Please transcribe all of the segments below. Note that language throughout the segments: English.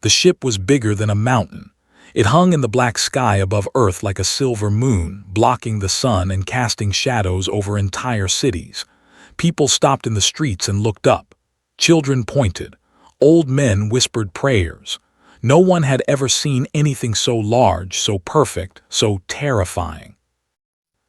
The ship was bigger than a mountain. It hung in the black sky above Earth like a silver moon, blocking the sun and casting shadows over entire cities. People stopped in the streets and looked up. Children pointed. Old men whispered prayers. No one had ever seen anything so large, so perfect, so terrifying.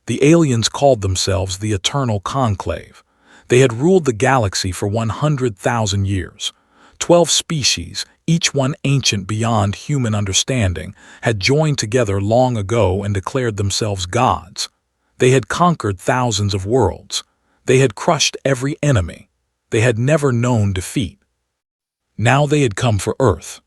The aliens called themselves the Eternal Conclave. They had ruled the galaxy for 100,000 years. 12 species, each one ancient beyond human understanding, had joined together long ago and declared themselves gods. They had conquered thousands of worlds. They had crushed every enemy. They had never known defeat. Now they had come for Earth.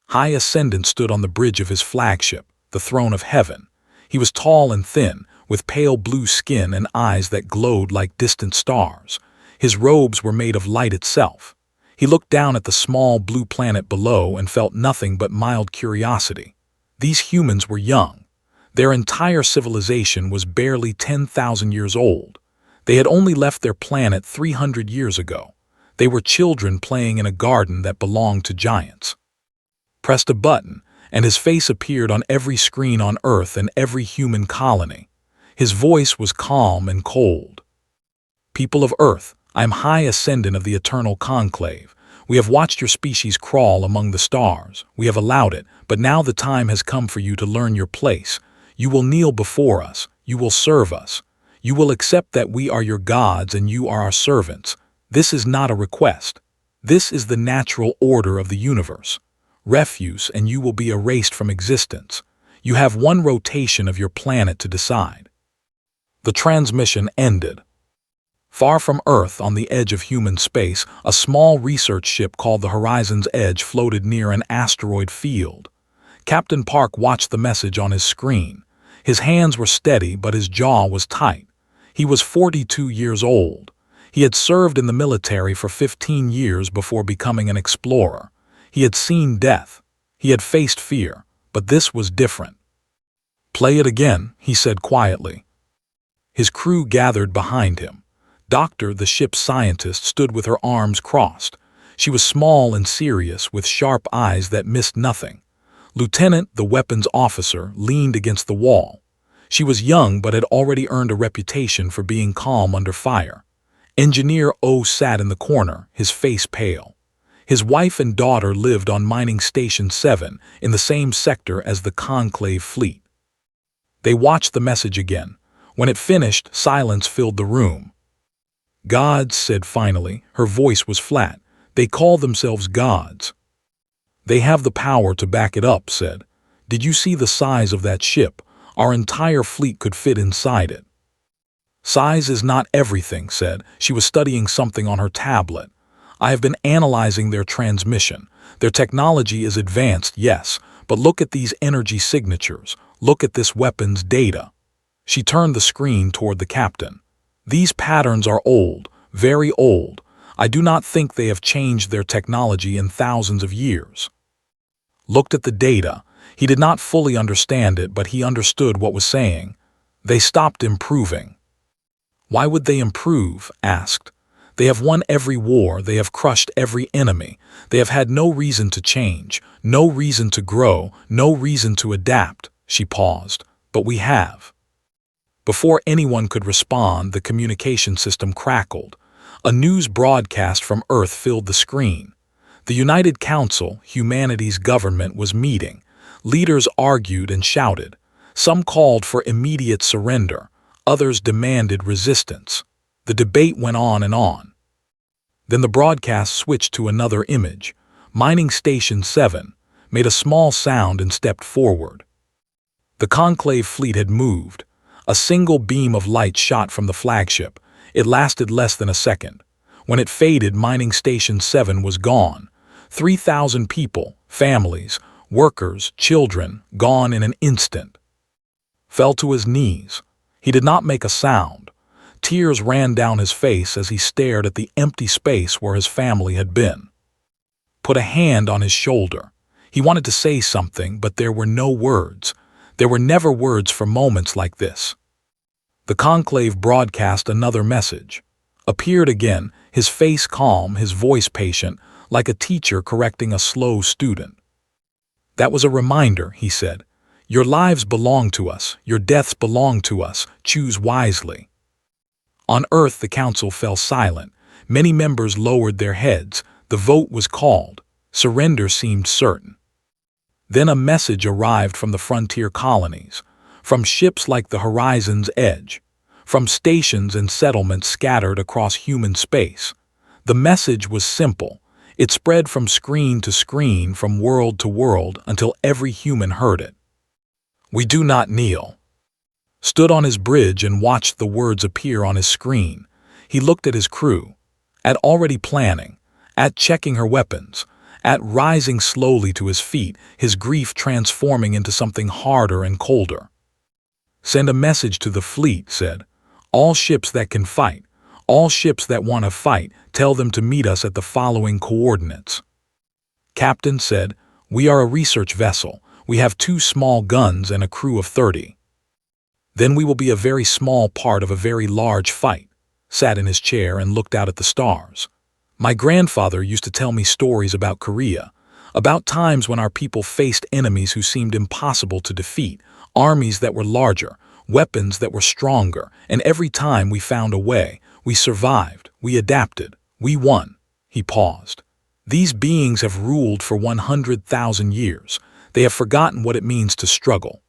High Ascendant stood on the bridge of his flagship, the throne of heaven. He was tall and thin, with pale blue skin and eyes that glowed like distant stars. His robes were made of light itself. He looked down at the small blue planet below and felt nothing but mild curiosity. These humans were young. Their entire civilization was barely 10,000 years old. They had only left their planet 300 years ago. They were children playing in a garden that belonged to giants. Pressed a button, and his face appeared on every screen on Earth and every human colony. His voice was calm and cold. People of Earth, I am High Ascendant of the Eternal Conclave. We have watched your species crawl among the stars. We have allowed it, but now the time has come for you to learn your place. You will kneel before us. You will serve us. You will accept that we are your gods and you are our servants. This is not a request. This is the natural order of the universe. Refuse and you will be erased from existence. You have one rotation of your planet to decide. The transmission ended. Far from Earth, on the edge of human space, a small research ship called the Horizon's Edge floated near an asteroid field. Captain Park watched the message on his screen. His hands were steady, but his jaw was tight. He was 42 years old. He had served in the military for 15 years before becoming an explorer. He had seen death. He had faced fear, but this was different. "Play it again," he said quietly. His crew gathered behind him. Doctor, the ship's scientist, stood with her arms crossed. She was small and serious, with sharp eyes that missed nothing. Lieutenant, the weapons officer, leaned against the wall. She was young but had already earned a reputation for being calm under fire. Engineer O sat in the corner, his face pale. His wife and daughter lived on Mining Station 7, in the same sector as the Conclave fleet. They watched the message again. When it finished, silence filled the room. "Gods," said finally. Her voice was flat. "They call themselves gods." "They have the power to back it up," said. "Did you see the size of that ship? Our entire fleet could fit inside it." "Size is not everything," said. She was studying something on her tablet. "I have been analyzing their transmission. Their technology is advanced, yes, but look at these energy signatures. Look at this weapon's data." She turned the screen toward the captain. "These patterns are old, very old. I do not think they have changed their technology in thousands of years." Looked at the data. He did not fully understand it, but he understood what was saying. They stopped improving. "Why would they improve?" asked. "They have won every war. They have crushed every enemy. They have had no reason to change, no reason to grow, no reason to adapt." She paused. "But we have." Before anyone could respond, the communication system crackled. A news broadcast from Earth filled the screen. The United Council, humanity's government, was meeting. Leaders argued and shouted. Some called for immediate surrender. Others demanded resistance. The debate went on and on. Then the broadcast switched to another image. Mining Station 7 made a small sound and stepped forward. The Conclave fleet had moved. A single beam of light shot from the flagship. It lasted less than a second. When it faded, Mining Station 7 was gone. 3,000 people, families, workers, children, gone in an instant. Fell to his knees. He did not make a sound. Tears ran down his face as he stared at the empty space where his family had been. Put a hand on his shoulder. He wanted to say something, but there were no words. There were never words for moments like this. The Conclave broadcast another message. Appeared again, his face calm, his voice patient, like a teacher correcting a slow student. That was a reminder, he said. Your lives belong to us, your deaths belong to us, choose wisely. On Earth the council fell silent. Many members lowered their heads. The vote was called. Surrender seemed certain. Then a message arrived from the frontier colonies, from ships like the Horizon's Edge, from stations and settlements scattered across human space. The message was simple. It spread from screen to screen, from world to world, until every human heard it. We do not kneel. Stood on his bridge and watched the words appear on his screen. He looked at his crew, at already planning, at checking her weapons, at rising slowly to his feet, his grief transforming into something harder and colder. Send a message to the fleet, said. All ships that can fight, all ships that want to fight, tell them to meet us at the following coordinates. Captain said, we are a research vessel. We have 2 small guns and a crew of 30. Then we will be a very small part of a very large fight. Sat in his chair and looked out at the stars. My grandfather used to tell me stories about Korea, about times when our people faced enemies who seemed impossible to defeat, armies that were larger, weapons that were stronger, and every time we found a way, we survived, we adapted, we won. He paused. These beings have ruled for 100,000 years. They have forgotten what it means to struggle.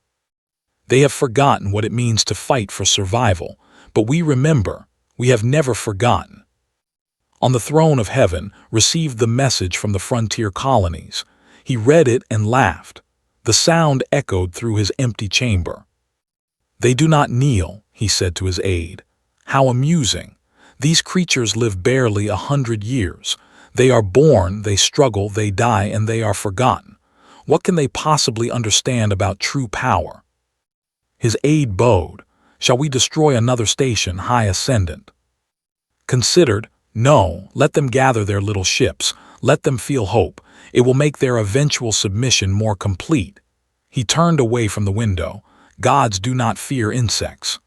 They have forgotten what it means to fight for survival, but we remember, we have never forgotten. On the throne of heaven, received the message from the frontier colonies. He read it and laughed. The sound echoed through his empty chamber. They do not kneel, he said to his aide. How amusing. These creatures live barely 100 years. They are born, they struggle, they die, and they are forgotten. What can they possibly understand about true power? His aide bowed. Shall we destroy another station, High Ascendant? Considered, no, let them gather their little ships. Let them feel hope. It will make their eventual submission more complete. He turned away from the window. Gods do not fear insects.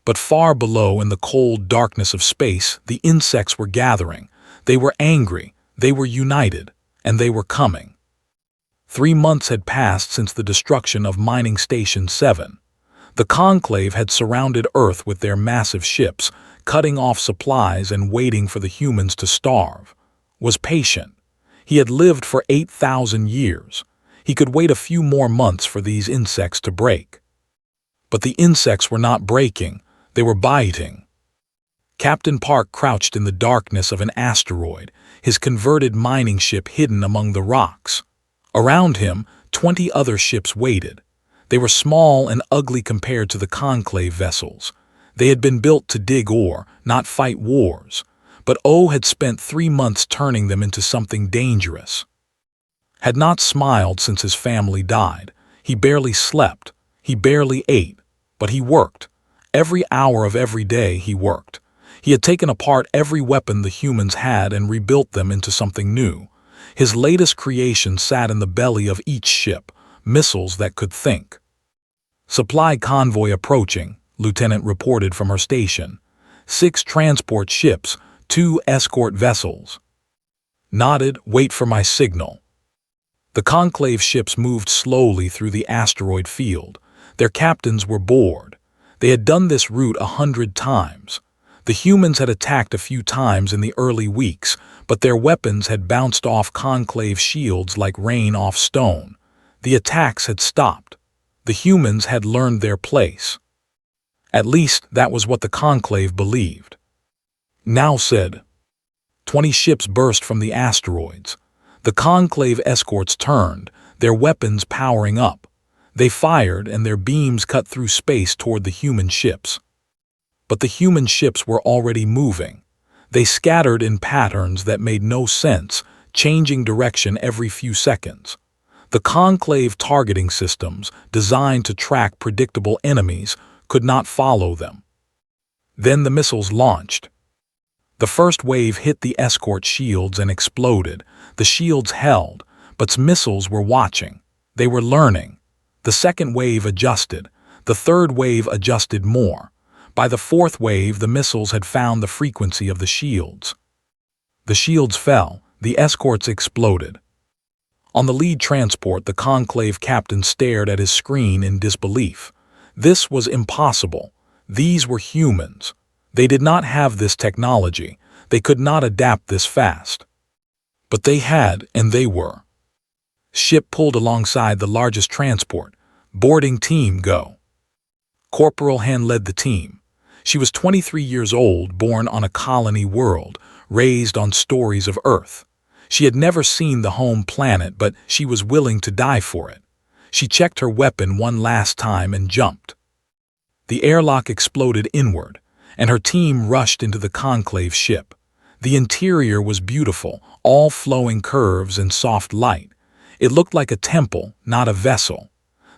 But far below, in the cold darkness of space, the insects were gathering. They were angry, they were united, and they were coming. 3 months had passed since the destruction of Mining Station 7. The Conclave had surrounded Earth with their massive ships, cutting off supplies and waiting for the humans to starve. Was patient. He had lived for 8,000 years. He could wait a few more months for these insects to break. But the insects were not breaking, they were biting. Captain Park crouched in the darkness of an asteroid, his converted mining ship hidden among the rocks. Around him, 20 other ships waited. They were small and ugly compared to the Conclave vessels. They had been built to dig ore, not fight wars. But O had spent 3 months turning them into something dangerous. Had not smiled since his family died. He barely slept. He barely ate. But he worked. Every hour of every day he worked. He had taken apart every weapon the humans had and rebuilt them into something new. His latest creation sat in the belly of each ship, missiles that could think. Supply convoy approaching, Lieutenant reported from her station. 6 transport ships, 2 escort vessels. Nodded, wait for my signal. The Conclave ships moved slowly through the asteroid field. Their captains were bored. They had done this route 100 times. The humans had attacked a few times in the early weeks, but their weapons had bounced off Conclave shields like rain off stone. The attacks had stopped. The humans had learned their place. At least that was what the Conclave believed. Now said, 20 ships burst from the asteroids. The Conclave escorts turned, their weapons powering up. They fired and their beams cut through space toward the human ships. But the human ships were already moving. They scattered in patterns that made no sense, changing direction every few seconds. The Conclave targeting systems, designed to track predictable enemies, could not follow them. Then the missiles launched. The first wave hit the escort shields and exploded. The shields held, but missiles were watching. They were learning. The second wave adjusted. The third wave adjusted more. By the fourth wave, the missiles had found the frequency of the shields. The shields fell. The escorts exploded. On the lead transport, the Conclave captain stared at his screen in disbelief. This was impossible. These were humans. They did not have this technology. They could not adapt this fast. But they had, and they were. Ship pulled alongside the largest transport. Boarding team, go. Corporal Han led the team. She was 23 years old, born on a colony world, raised on stories of Earth. She had never seen the home planet, but she was willing to die for it. She checked her weapon one last time and jumped. The airlock exploded inward, and her team rushed into the Conclave ship. The interior was beautiful, all flowing curves and soft light. It looked like a temple, not a vessel.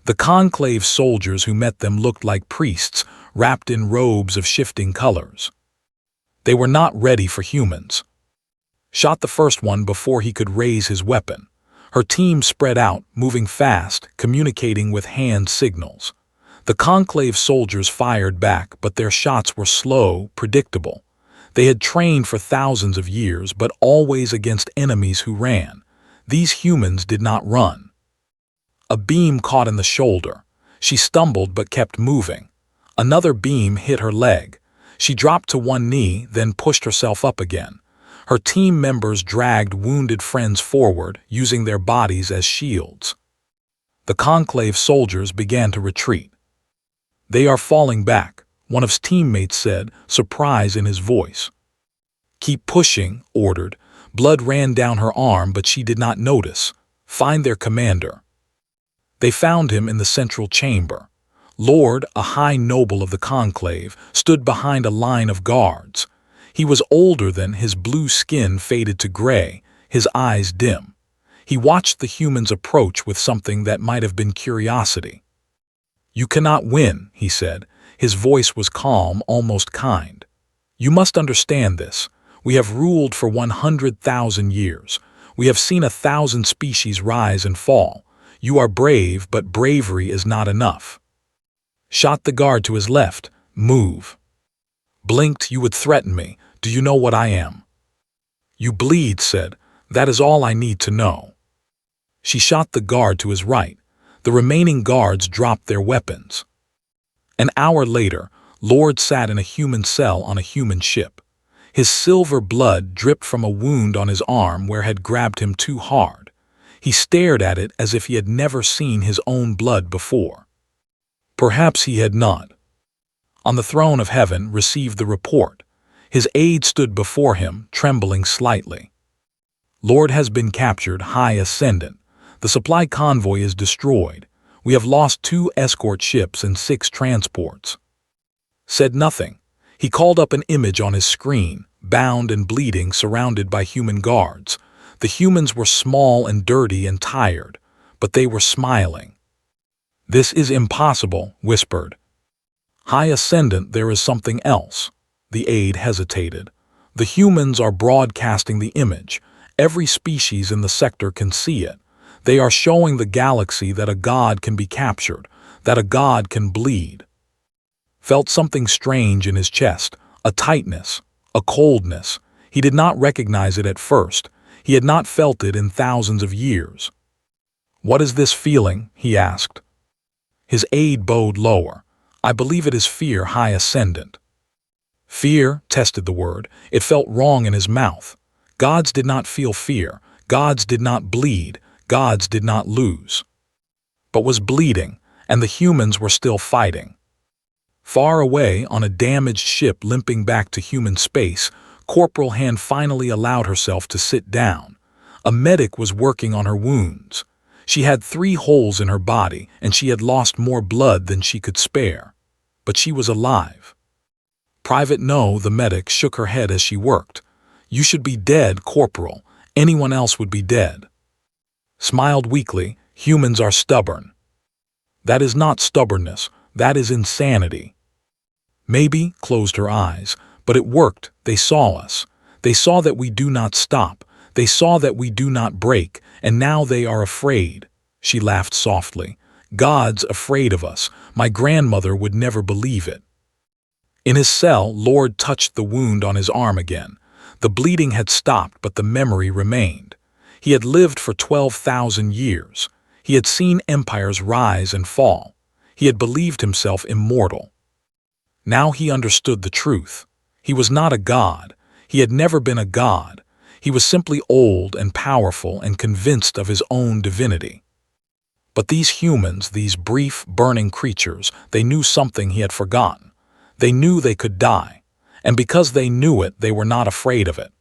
The Conclave soldiers who met them looked like priests, wrapped in robes of shifting colors. They were not ready for humans. Shot the first one before he could raise his weapon. Her team spread out, moving fast, communicating with hand signals. The Conclave soldiers fired back, but their shots were slow, predictable. They had trained for thousands of years, but always against enemies who ran. These humans did not run. A beam caught in the shoulder. She stumbled but kept moving. Another beam hit her leg. She dropped to one knee, then pushed herself up again. Her team members dragged wounded friends forward, using their bodies as shields. The Conclave soldiers began to retreat. "They are falling back," one of his teammates said, surprise in his voice. "Keep pushing," ordered. Blood ran down her arm, but she did not notice. "Find their commander." They found him in the central chamber. Lord, a high noble of the Conclave, stood behind a line of guards. He was older than his blue skin faded to gray, his eyes dim. He watched the humans approach with something that might have been curiosity. "You cannot win," he said. His voice was calm, almost kind. "You must understand this. We have ruled for 100,000 years. We have seen 1,000 species rise and fall. You are brave, but bravery is not enough." Shot the guard to his left. "Move." Blinked. "You would threaten me. Do you know what I am?" "You bleed," said. "That is all I need to know." She shot the guard to his right. The remaining guards dropped their weapons. An hour later, Lord sat in a human cell on a human ship. His silver blood dripped from a wound on his arm where had grabbed him too hard. He stared at it as if he had never seen his own blood before. Perhaps he had not. On the throne of heaven received the report. His aide stood before him, trembling slightly. "Lord has been captured, High Ascendant. The supply convoy is destroyed. We have lost 2 escort ships and 6 transports." Said nothing. He called up an image on his screen, bound and bleeding, surrounded by human guards. The humans were small and dirty and tired, but they were smiling. "This is impossible," whispered. "High Ascendant, there is something else." The aide hesitated. "The humans are broadcasting the image. Every species in the sector can see it. They are showing the galaxy that a god can be captured, that a god can bleed." Felt something strange in his chest, a tightness, a coldness. He did not recognize it at first. He had not felt it in thousands of years. "What is this feeling?" he asked. His aide bowed lower. "I believe it is fear, High Ascendant." Fear tested the word. It felt wrong in his mouth. Gods did not feel fear. Gods did not bleed. Gods did not lose. But was bleeding, and the humans were still fighting. Far away, on a damaged ship limping back to human space, Corporal Han finally allowed herself to sit down. A medic was working on her wounds. She had 3 holes in her body, and she had lost more blood than she could spare. But she was alive. "Private No," the medic shook her head as she worked. "You should be dead, Corporal. Anyone else would be dead." Smiled weakly. "Humans are stubborn." "That is not stubbornness. That is insanity." Maybe, closed her eyes, but it worked. They saw us. They saw that we do not stop. They saw that we do not break, and now they are afraid. She laughed softly. "God's afraid of us. My grandmother would never believe it." In his cell, Lord touched the wound on his arm again. The bleeding had stopped, but the memory remained. He had lived for 12,000 years. He had seen empires rise and fall. He had believed himself immortal. Now he understood the truth. He was not a god. He had never been a god. He was simply old and powerful and convinced of his own divinity. But these humans, these brief, burning creatures, they knew something he had forgotten. They knew they could die, and because they knew it, they were not afraid of it.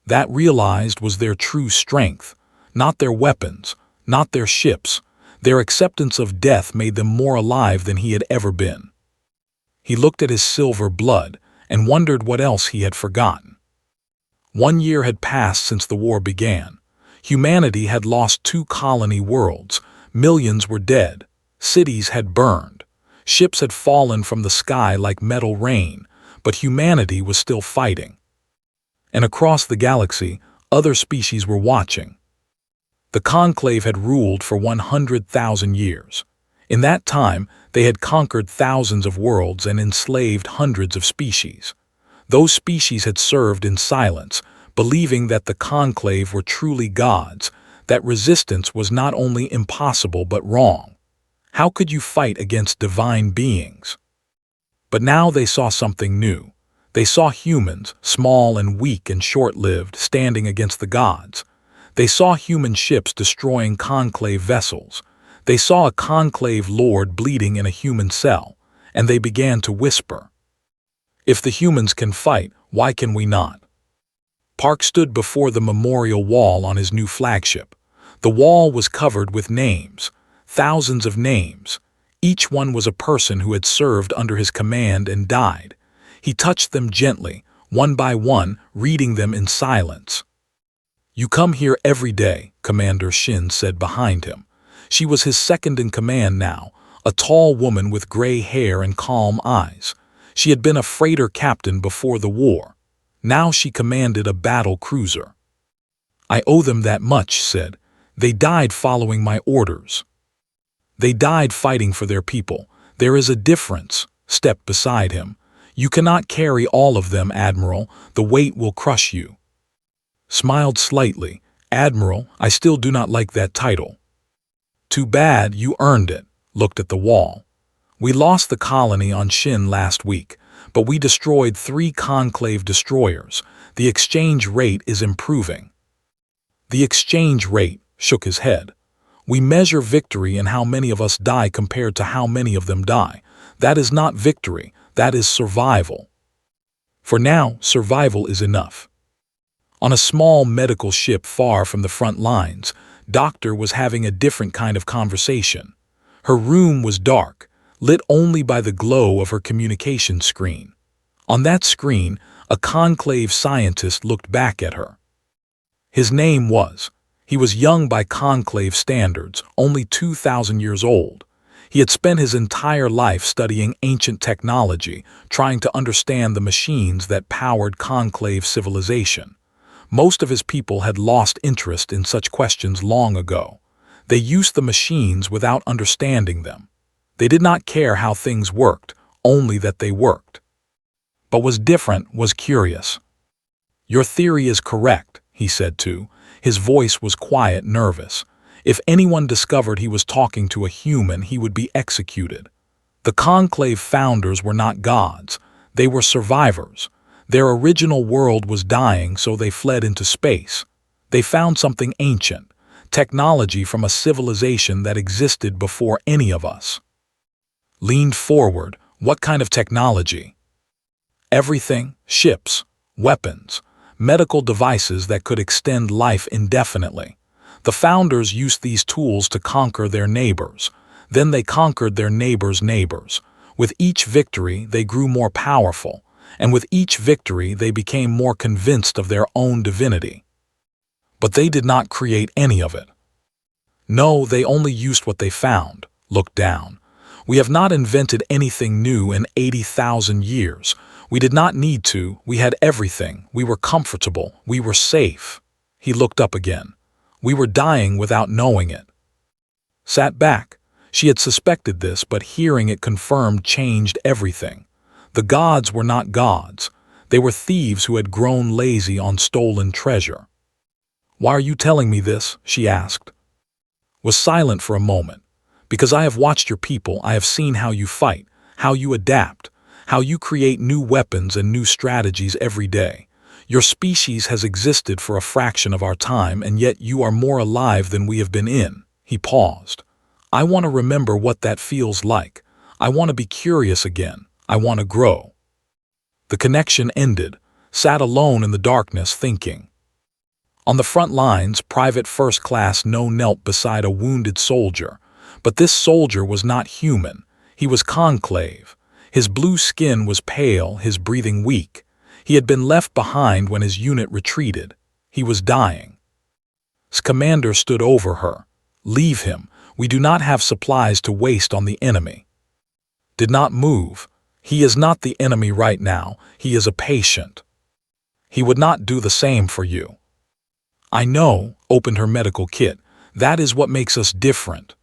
That realized was their true strength, not their weapons, not their ships. Their acceptance of death made them more alive than he had ever been. He looked at his silver blood and wondered what else he had forgotten. 1 year had passed since the war began. Humanity had lost 2 colony worlds. Millions were dead. Cities had burned. Ships had fallen from the sky like metal rain, but humanity was still fighting. And across the galaxy, other species were watching. The Conclave had ruled for 100,000 years. In that time, they had conquered thousands of worlds and enslaved hundreds of species. Those species had served in silence, believing that the Conclave were truly gods, that resistance was not only impossible but wrong. How could you fight against divine beings? But now they saw something new. They saw humans, small and weak and short-lived, standing against the gods. They saw human ships destroying Conclave vessels. They saw a Conclave lord bleeding in a human cell, and they began to whisper, "If the humans can fight, why can we not?" Park stood before the memorial wall on his new flagship. The wall was covered with names, thousands of names. Each one was a person who had served under his command and died. He touched them gently, one by one, reading them in silence. "You come here every day," Commander Shin said behind him. She was his second in command now, a tall woman with gray hair and calm eyes. She had been a freighter captain before the war. Now she commanded a battle cruiser. "I owe them that much," said. "They died following my orders. They died fighting for their people. There is a difference." Step beside him. "You cannot carry all of them, Admiral. The weight will crush you." Smiled slightly. "Admiral, I still do not like that title." "Too bad, you earned it." Looked at the wall. "We lost the colony on Shin last week, but we destroyed 3 Conclave destroyers. The exchange rate is improving." The exchange rate shook his head. "We measure victory in how many of us die compared to how many of them die. That is not victory, that is survival. For now, survival is enough." On a small medical ship far from the front lines, Doctor was having a different kind of conversation. Her room was dark, lit only by the glow of her communication screen. On that screen, a Conclave scientist looked back at her. His name was. He was young by Conclave standards, only 2,000 years old. He had spent his entire life studying ancient technology, trying to understand the machines that powered Conclave civilization. Most of his people had lost interest in such questions long ago. They used the machines without understanding them. They did not care how things worked, only that they worked. But was different, was curious. "Your theory is correct," he said too. His voice was quiet, nervous. If anyone discovered he was talking to a human, he would be executed. The Conclave founders were not gods. They were survivors. Their original world was dying, so they fled into space. They found something ancient, technology from a civilization that existed before any of us. Leaned forward. "What kind of technology?" "Everything, ships, weapons, medical devices that could extend life indefinitely. The founders used these tools to conquer their neighbors. Then they conquered their neighbors' neighbors. With each victory, they grew more powerful. And with each victory they became more convinced of their own divinity. But they did not create any of it. No, they only used what they found." Looked down. "We have not invented anything new in 80,000 years. We did not need to. We had everything. We were comfortable. We were safe." He looked up again. "We were dying without knowing it." Sat back. She had suspected this, but hearing it confirmed changed everything. The gods were not gods. They were thieves who had grown lazy on stolen treasure. "Why are you telling me this?" she asked. Was silent for a moment. "Because I have watched your people, I have seen how you fight, how you adapt, how you create new weapons and new strategies every day. Your species has existed for a fraction of our time, and yet you are more alive than we have been in." He paused. "I want to remember what that feels like. I want to be curious again. I want to grow." The connection ended, sat alone in the darkness thinking. On the front lines, Private First Class No knelt beside a wounded soldier. But this soldier was not human. He was conclave. His blue skin was pale, his breathing weak. He had been left behind when his unit retreated. He was dying. His commander stood over her. "Leave him. We do not have supplies to waste on the enemy." Did not move. "He is not the enemy right now. He is a patient. He would not do the same for you." "I know," opened her medical kit. "That is what makes us different."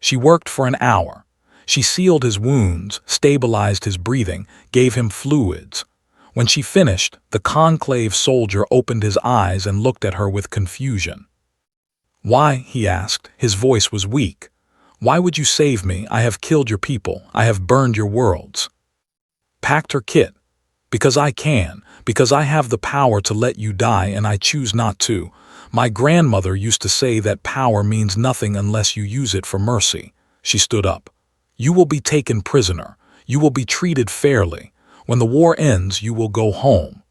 She worked for an hour. She sealed his wounds, stabilized his breathing, gave him fluids. When she finished, the conclave soldier opened his eyes and looked at her with confusion. "Why?" he asked. His voice was weak. "Why would you save me? I have killed your people. I have burned your worlds." Packed her kit. "Because I can. Because I have the power to let you die, and I choose not to. My grandmother used to say that power means nothing unless you use it for mercy." She stood up. "You will be taken prisoner. You will be treated fairly. When the war ends, you will go home."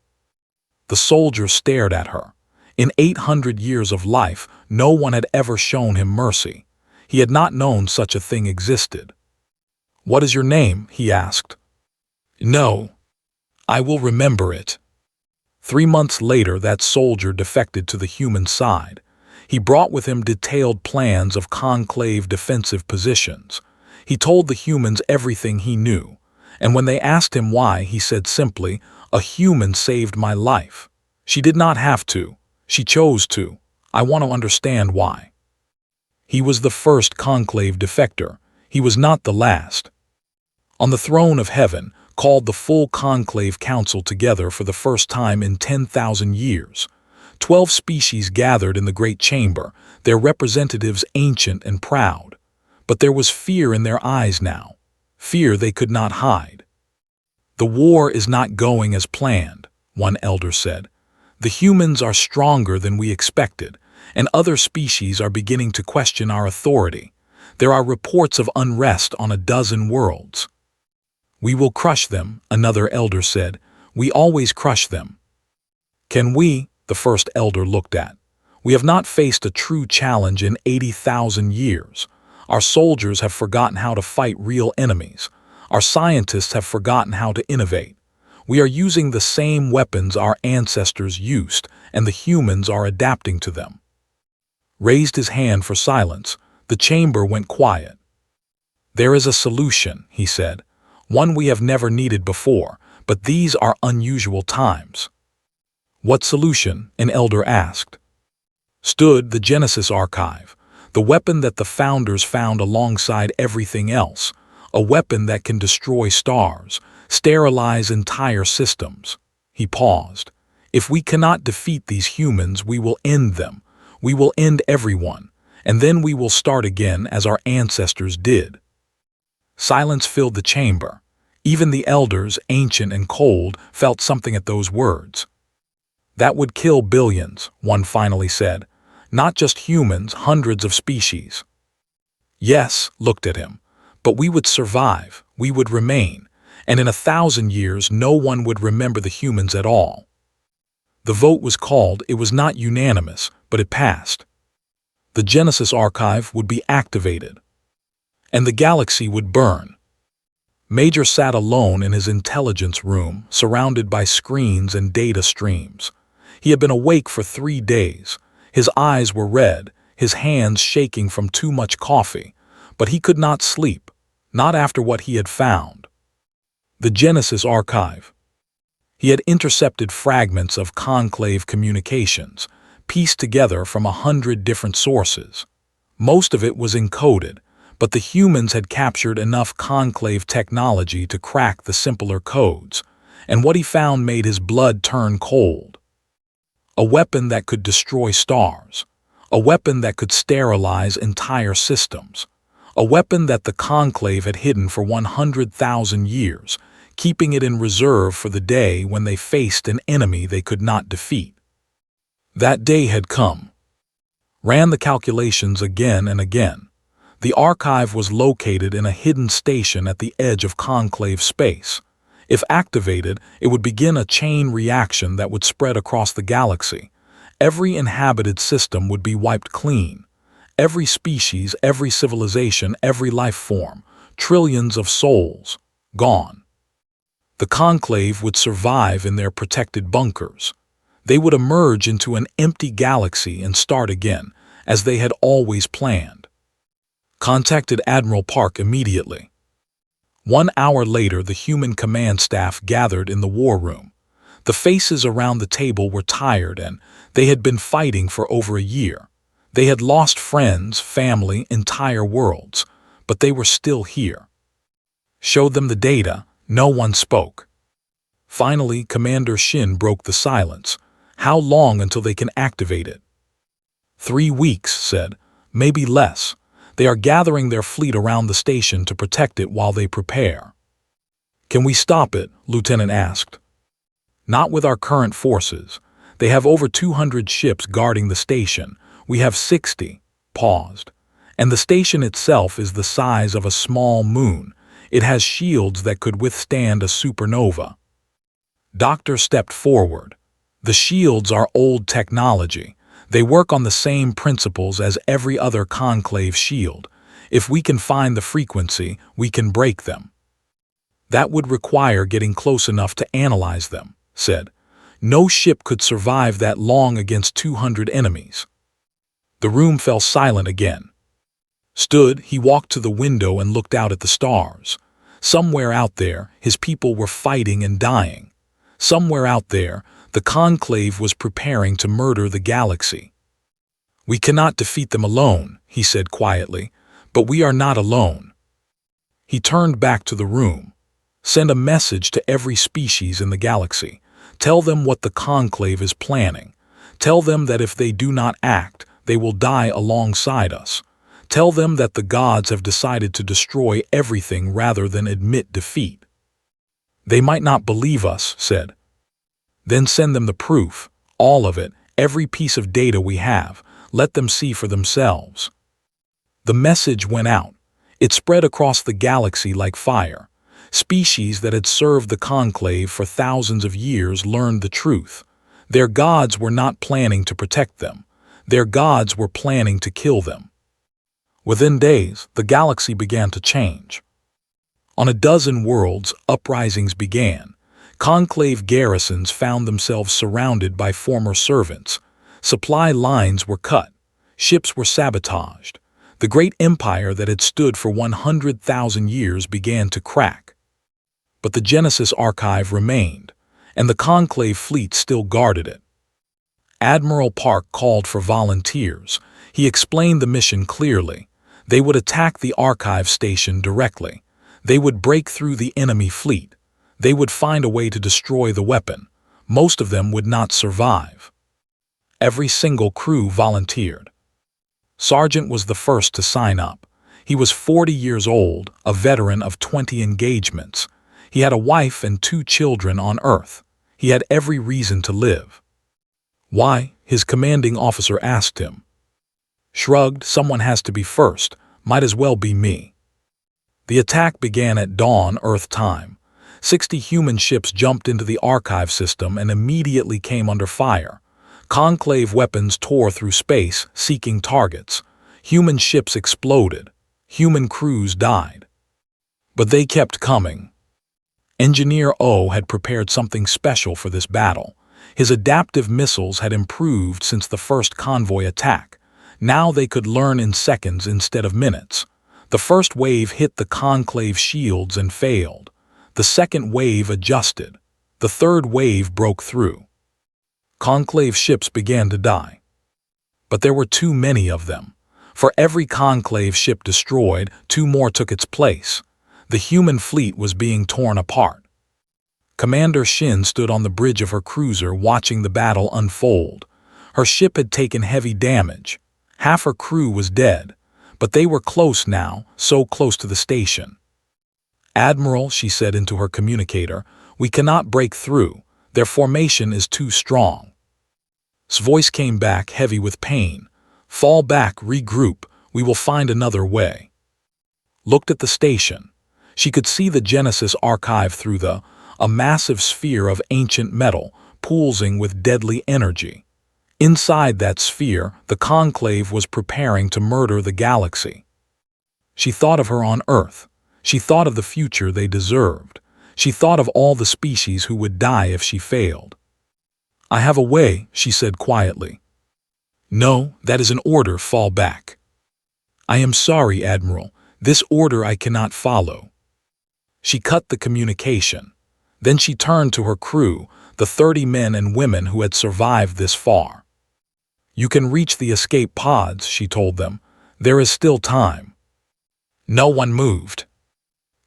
The soldier stared at her. In 800 years of life, no one had ever shown him mercy. He had not known such a thing existed. "What is your name?" he asked. "No. I will remember it." 3 months later, that soldier defected to the human side. He brought with him detailed plans of conclave defensive positions. He told the humans everything he knew, and when they asked him why, he said simply, "A human saved my life. She did not have to. She chose to. I want to understand why." He was the first conclave defector. He was not the last. On the throne of heaven, called the full conclave council together for the first time in 10,000 years. 12 species gathered in the great chamber, their representatives ancient and proud. But there was fear in their eyes now, fear they could not hide. "The war is not going as planned," one elder said. "The humans are stronger than we expected, and other species are beginning to question our authority. There are reports of unrest on a dozen worlds." "We will crush them," another elder said. "We always crush them." "Can we?" the first elder looked at. "We have not faced a true challenge in 80,000 years. Our soldiers have forgotten how to fight real enemies. Our scientists have forgotten how to innovate. We are using the same weapons our ancestors used, and the humans are adapting to them." Raised his hand for silence. The chamber went quiet. "There is a solution," he said. "One we have never needed before, but these are unusual times." "What solution?" an elder asked. Stood the Genesis Archive, the weapon that the founders found alongside everything else, a weapon that can destroy stars, sterilize entire systems. He paused. "If we cannot defeat these humans, we will end them. We will end everyone, and then we will start again as our ancestors did." Silence filled the chamber. Even the elders, ancient and cold, felt something at those words. "That would kill billions," one finally said. "Not just humans, hundreds of species." "Yes," looked at him. "But we would survive, we would remain, and in 1,000 years no one would remember the humans at all." The vote was called. It was not unanimous, but it passed. The Genesis Archive would be activated, and the galaxy would burn. Major sat alone in his intelligence room, surrounded by screens and data streams. He had been awake for 3 days. His eyes were red, his hands shaking from too much coffee, but he could not sleep, not after what he had found. The Genesis Archive. He had intercepted fragments of conclave communications, pieced together from 100 different sources. Most of it was encoded, but the humans had captured enough conclave technology to crack the simpler codes, and what he found made his blood turn cold. a weapon that could destroy stars, a weapon that could sterilize entire systems, a weapon that the Conclave had hidden for 100,000 years, keeping it in reserve for the day when they faced an enemy they could not defeat. That day had come. Ran the calculations again and again. The archive was located in a hidden station at the edge of Conclave space. If activated, it would begin a chain reaction that would spread across the galaxy. Every inhabited system would be wiped clean. Every species, every civilization, every life form, trillions of souls, gone. The Conclave would survive in their protected bunkers. They would emerge into an empty galaxy and start again, as they had always planned. Contacted Admiral Park immediately. 1 hour later, the human command staff gathered in the war room. The faces around the table were tired, and they had been fighting for over a year. They had lost friends, family, entire worlds, but they were still here. Showed them the data. No one spoke. Finally, Commander Shin broke the silence. How long until they can activate it? 3 weeks, said. Maybe less. They are gathering their fleet around the station to protect it while they prepare. Can we stop it? Lieutenant asked. Not with our current forces. They have over 200 ships guarding the station. We have 60. Paused. And the station itself is the size of a small moon. It has shields that could withstand a supernova. Doctor stepped forward. The shields are old technology. They work on the same principles as every other Conclave shield. If we can find the frequency, we can break them. That would require getting close enough to analyze them, said. No ship could survive that long against 200 enemies. The room fell silent again. He walked to the window and looked out at the stars. Somewhere out there, his people were fighting and dying. Somewhere out there, the Conclave was preparing to murder the galaxy. We cannot defeat them alone, he said quietly, but we are not alone. He turned back to the room. Send a message to every species in the galaxy. Tell them what the Conclave is planning. Tell them that if they do not act, they will die alongside us. Tell them that the gods have decided to destroy everything rather than admit defeat. They might not believe us, said. Then send them the proof, all of it, every piece of data we have. Let them see for themselves. The message went out. It spread across the galaxy like fire. Species that had served the Conclave for thousands of years learned the truth. Their gods were not planning to protect them. Their gods were planning to kill them. Within days, the galaxy began to change. On a dozen worlds, uprisings began. Conclave garrisons found themselves surrounded by former servants. Supply lines were cut. Ships were sabotaged. The great empire that had stood for 100,000 years began to crack. But the Genesis archive remained, and the Conclave fleet still guarded it. Admiral Park called for volunteers. He explained the mission clearly. They would attack the archive station directly. They would break through the enemy fleet. They would find a way to destroy the weapon. Most of them would not survive. Every single crew volunteered. Sergeant was the first to sign up. He was 40 years old, a veteran of 20 engagements. He had a wife and 2 children on Earth. He had every reason to live. Why? His commanding officer asked him. Shrugged, someone has to be first. Might as well be me. The attack began at dawn Earth time. 60 human ships jumped into the archive system and immediately came under fire. Conclave weapons tore through space, seeking targets. Human ships exploded. Human crews died. But they kept coming. Engineer O had prepared something special for this battle. His adaptive missiles had improved since the first convoy attack. Now they could learn in seconds instead of minutes. The first wave hit the Conclave shields and failed. The second wave adjusted. The third wave broke through. Conclave ships began to die. But there were too many of them. For every Conclave ship destroyed, 2 more took its place. The human fleet was being torn apart. Commander Shin stood on the bridge of her cruiser watching the battle unfold. Her ship had taken heavy damage. Half her crew was dead, but they were close now, so close to the station. "Admiral," she said into her communicator, "we cannot break through. Their formation is too strong." His voice came back heavy with pain. "Fall back, regroup, we will find another way." Looked at the station. She could see the Genesis archive through a massive sphere of ancient metal, pulsing with deadly energy. Inside that sphere, the Conclave was preparing to murder the galaxy. She thought of her on Earth. She thought of the future they deserved. She thought of all the species who would die if she failed. "I have a way," she said quietly. "No, that is an order, fall back." "I am sorry, Admiral. This order I cannot follow." She cut the communication. Then she turned to her crew, the 30 men and women who had survived this far. "You can reach the escape pods," she told them. "There is still time." No one moved.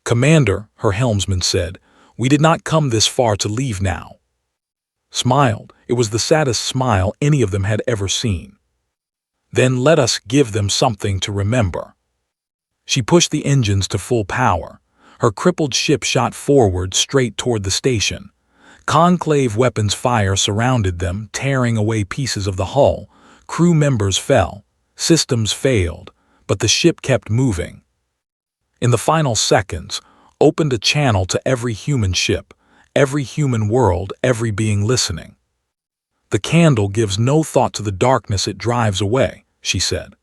"Commander," her helmsman said, "we did not come this far to leave now." Smiled. It was the saddest smile any of them had ever seen. "Then let us give them something to remember." She pushed the engines to full power. Her crippled ship shot forward straight toward the station. Conclave weapons fire surrounded them, tearing away pieces of the hull. Crew members fell. Systems failed, but the ship kept moving. In the final seconds, opened a channel to every human ship, every human world, every being listening. "The candle gives no thought to the darkness it drives away," she said.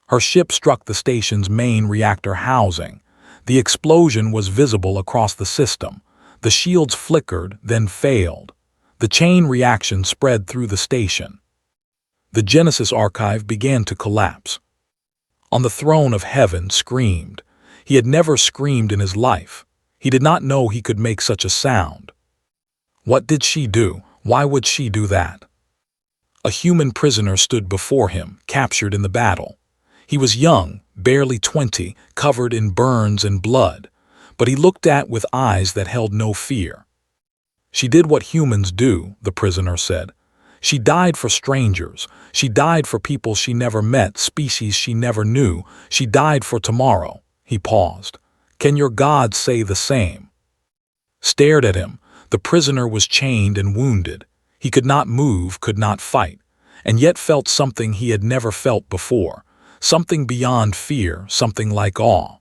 Her ship struck the station's main reactor housing. The explosion was visible across the system. The shields flickered, then failed. The chain reaction spread through the station. The Genesis archive began to collapse. On the throne of heaven screamed. He had never screamed in his life. He did not know he could make such a sound. What did she do? Why would she do that? A human prisoner stood before him, captured in the battle. He was young, barely 20, covered in burns and blood, but he looked at with eyes that held no fear. "She did what humans do," the prisoner said. "She died for strangers. She died for people she never met, species she never knew. She died for tomorrow." He paused. "Can your God say the same?" Stared at him. The prisoner was chained and wounded. He could not move, could not fight, and yet felt something he had never felt before. Something beyond fear, something like awe.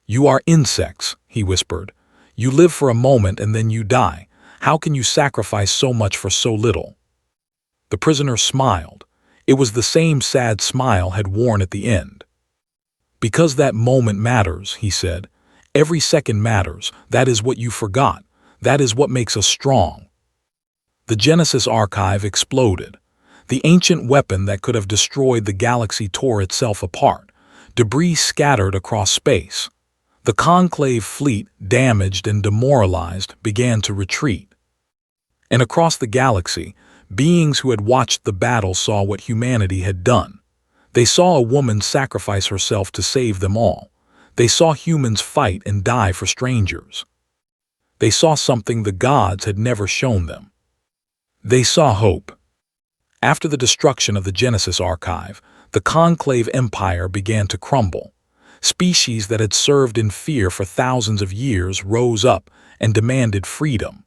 "You are insects," he whispered. "You live for a moment and then you die. How can you sacrifice so much for so little?" The prisoner smiled. It was the same sad smile had worn at the end. "Because that moment matters," he said. "Every second matters. That is what you forgot. That is what makes us strong." The Genesis archive exploded. The ancient weapon that could have destroyed the galaxy tore itself apart. Debris scattered across space. The Conclave fleet, damaged and demoralized, began to retreat. And across the galaxy, beings who had watched the battle saw what humanity had done. They saw a woman sacrifice herself to save them all. They saw humans fight and die for strangers. They saw something the gods had never shown them. They saw hope. After the destruction of the Genesis archive, the Conclave Empire began to crumble. Species that had served in fear for thousands of years rose up and demanded freedom.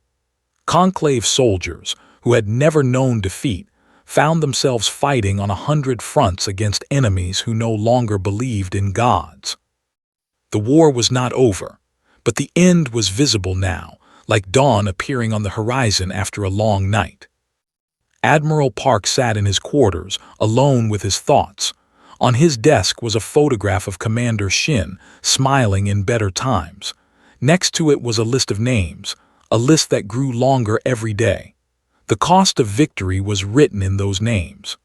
Conclave soldiers, who had never known defeat, found themselves fighting on 100 fronts against enemies who no longer believed in gods. The war was not over, but the end was visible now, like dawn appearing on the horizon after a long night. Admiral Park sat in his quarters, alone with his thoughts. On his desk was a photograph of Commander Shin, smiling in better times. Next to it was a list of names, a list that grew longer every day. The cost of victory was written in those names.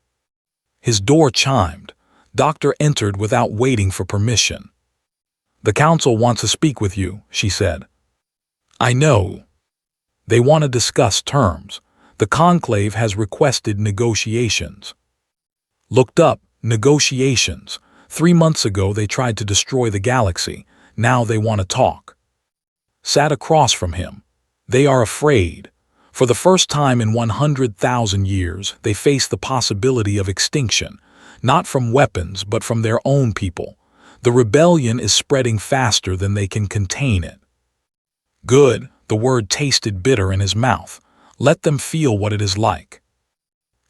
His door chimed. Doctor entered without waiting for permission. "The council wants to speak with you," she said. "I know. They want to discuss terms. The Conclave has requested negotiations." Looked up. Negotiations. 3 months ago they tried to destroy the galaxy. Now they want to talk. Sat across from him. "They are afraid. For the first time in 100,000 years, they face the possibility of extinction, not from weapons but from their own people. The rebellion is spreading faster than they can contain it. Good, the word tasted bitter in his mouth. Let them feel what it is like.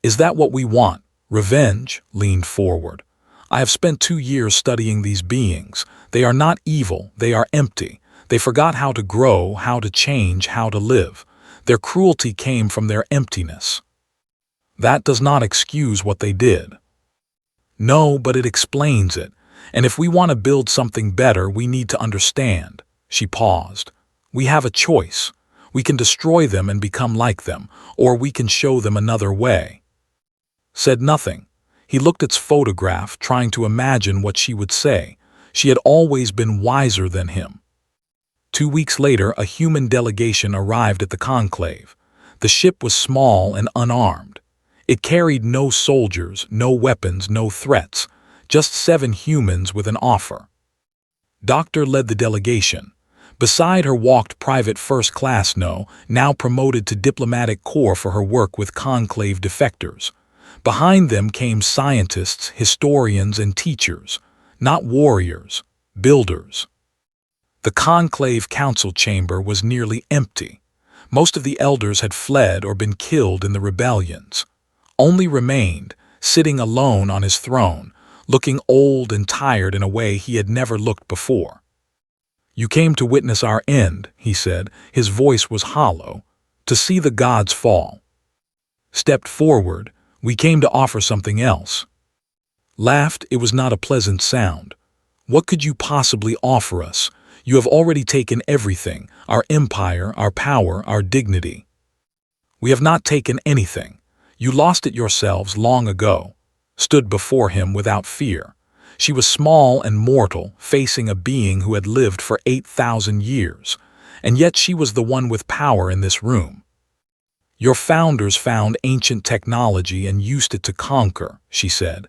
Is that what we want? Revenge leaned forward. I have spent 2 years studying these beings. They are not evil, they are empty. They forgot how to grow, how to change, how to live. Their cruelty came from their emptiness. That does not excuse what they did. No, but it explains it. And if we want to build something better, we need to understand. She paused. We have a choice. We can destroy them and become like them, or we can show them another way. Said nothing. He looked at its photograph, trying to imagine what she would say. She had always been wiser than him. 2 weeks later, a human delegation arrived at the conclave. The ship was small and unarmed. It carried no soldiers, no weapons, no threats, just 7 humans with an offer. Doctor led the delegation. Beside her walked Private First Class No, now promoted to Diplomatic Corps for her work with conclave defectors. Behind them came scientists, historians, and teachers, not warriors, builders. The conclave council chamber was nearly empty. Most of the elders had fled or been killed in the rebellions. Only remained, sitting alone on his throne, looking old and tired in a way he had never looked before. You came to witness our end, he said. His voice was hollow. To see the gods fall. Stepped forward. We came to offer something else. Laughed. It was not a pleasant sound. What could you possibly offer us? You have already taken everything, our empire, our power, our dignity. We have not taken anything. You lost it yourselves long ago. Stood before him without fear. She was small and mortal, facing a being who had lived for 8,000 years, and yet she was the one with power in this room. Your founders found ancient technology and used it to conquer, she said,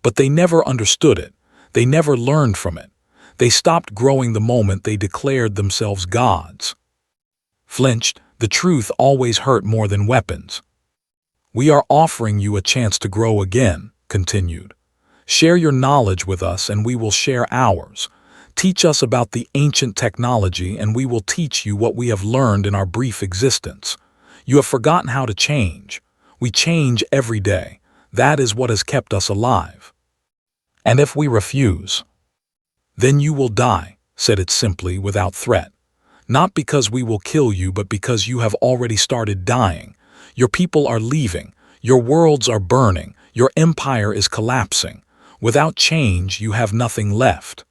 but they never understood it. They never learned from it. They stopped growing the moment they declared themselves gods. Flinched, the truth always hurt more than weapons. We are offering you a chance to grow again, continued. Share your knowledge with us and we will share ours. Teach us about the ancient technology and we will teach you what we have learned in our brief existence. You have forgotten how to change. We change every day. That is what has kept us alive. And if we refuse, then you will die, said it simply, without threat. Not because we will kill you, but because you have already started dying. Your people are leaving. Your worlds are burning. Your empire is collapsing. Without change, you have nothing left.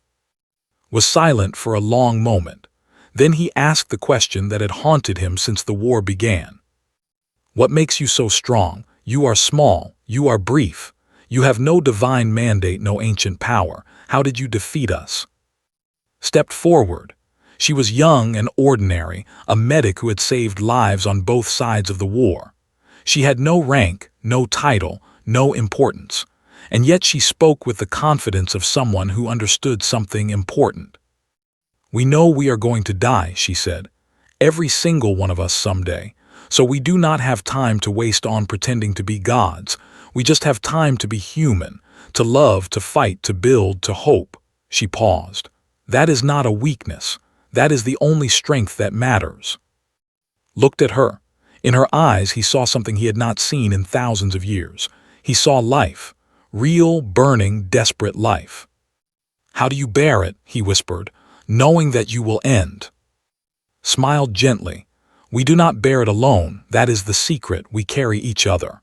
Was silent for a long moment. Then he asked the question that had haunted him since the war began. What makes you so strong? You are small. You are brief. You have no divine mandate, no ancient power. How did you defeat us? Stepped forward. She was young and ordinary, a medic who had saved lives on both sides of the war. She had no rank, no title, no importance. And yet she spoke with the confidence of someone who understood something important. We know we are going to die, she said. Every single one of us someday. So we do not have time to waste on pretending to be gods. We just have time to be human, to love, to fight, to build, to hope. She paused. That is not a weakness. That is the only strength that matters. Looked at her. In her eyes he saw something he had not seen in thousands of years. He saw life. Real, burning, desperate life. How do you bear it, he whispered, knowing that you will end? Smiled gently. We do not bear it alone. That is the secret. We carry each other.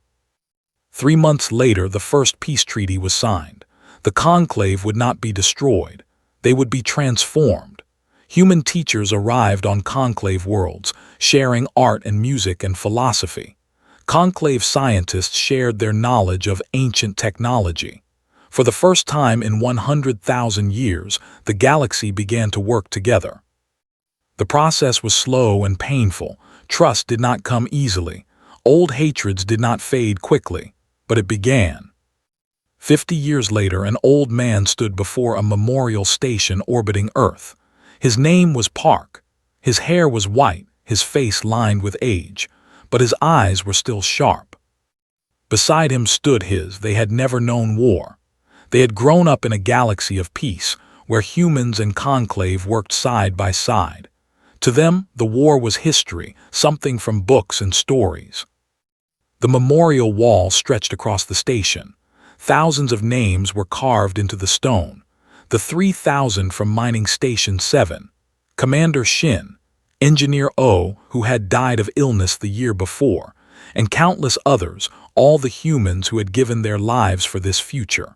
3 months later, the first peace treaty was signed. The conclave would not be destroyed. They would be transformed. Human teachers arrived on conclave worlds, sharing art and music and philosophy. Conclave scientists shared their knowledge of ancient technology. For the first time in 100,000 years, the galaxy began to work together. The process was slow and painful. Trust did not come easily. Old hatreds did not fade quickly, but it began. 50 years later, an old man stood before a memorial station orbiting Earth. His name was Park. His hair was white, his face lined with age. but his eyes were still sharp. Beside him stood his they had never known war. They had grown up in a galaxy of peace, where humans and conclave worked side by side. To them, the war was history, something from books and stories. The memorial wall stretched across the station. Thousands of names were carved into the stone. The 3,000 from Mining Station 7, Commander Shin, Engineer O, who had died of illness the year before, and countless others, all the humans who had given their lives for this future.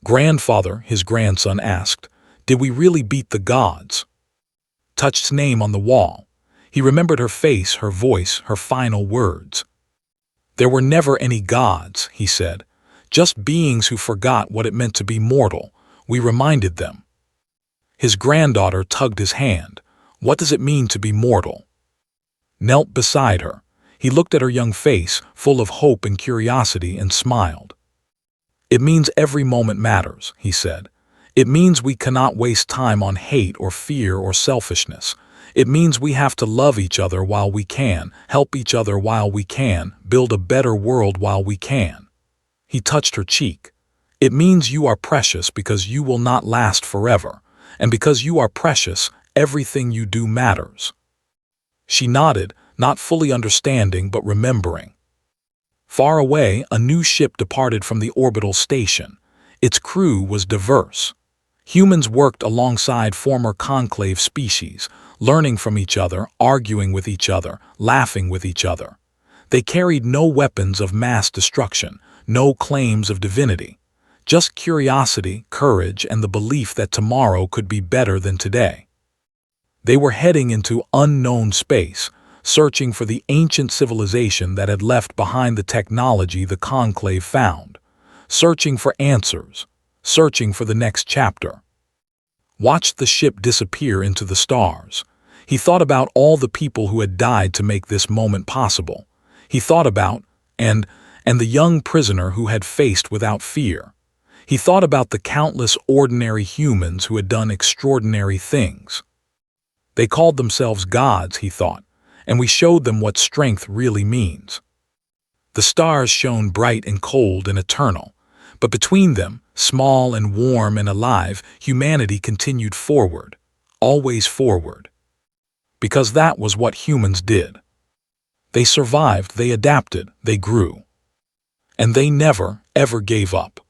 "Grandfather," his grandson asked, "did we really beat the gods?" Touched name on the wall. He remembered her face, her voice, her final words. "There were never any gods," he said, "just beings who forgot what it meant to be mortal. We reminded them." His granddaughter tugged his hand. "What does it mean to be mortal?" Knelt beside her. He looked at her young face, full of hope and curiosity, and smiled. "It means every moment matters," he said. "It means we cannot waste time on hate or fear or selfishness. It means we have to love each other while we can, help each other while we can, build a better world while we can." He touched her cheek. "It means you are precious because you will not last forever, and because you are precious, everything you do matters." She nodded, not fully understanding but remembering. Far away, a new ship departed from the orbital station. Its crew was diverse. Humans worked alongside former conclave species, learning from each other, arguing with each other, laughing with each other. They carried no weapons of mass destruction, no claims of divinity. Just curiosity, courage, and the belief that tomorrow could be better than today. They were heading into unknown space, searching for the ancient civilization that had left behind the technology the conclave found, searching for answers, searching for the next chapter. Watched the ship disappear into the stars. He thought about all the people who had died to make this moment possible. He thought about, and the young prisoner who had faced without fear. He thought about the countless ordinary humans who had done extraordinary things. They called themselves gods, he thought, and we showed them what strength really means. The stars shone bright and cold and eternal, but between them, small and warm and alive, humanity continued forward, always forward. Because that was what humans did. They survived, they adapted, they grew. And they never, ever gave up.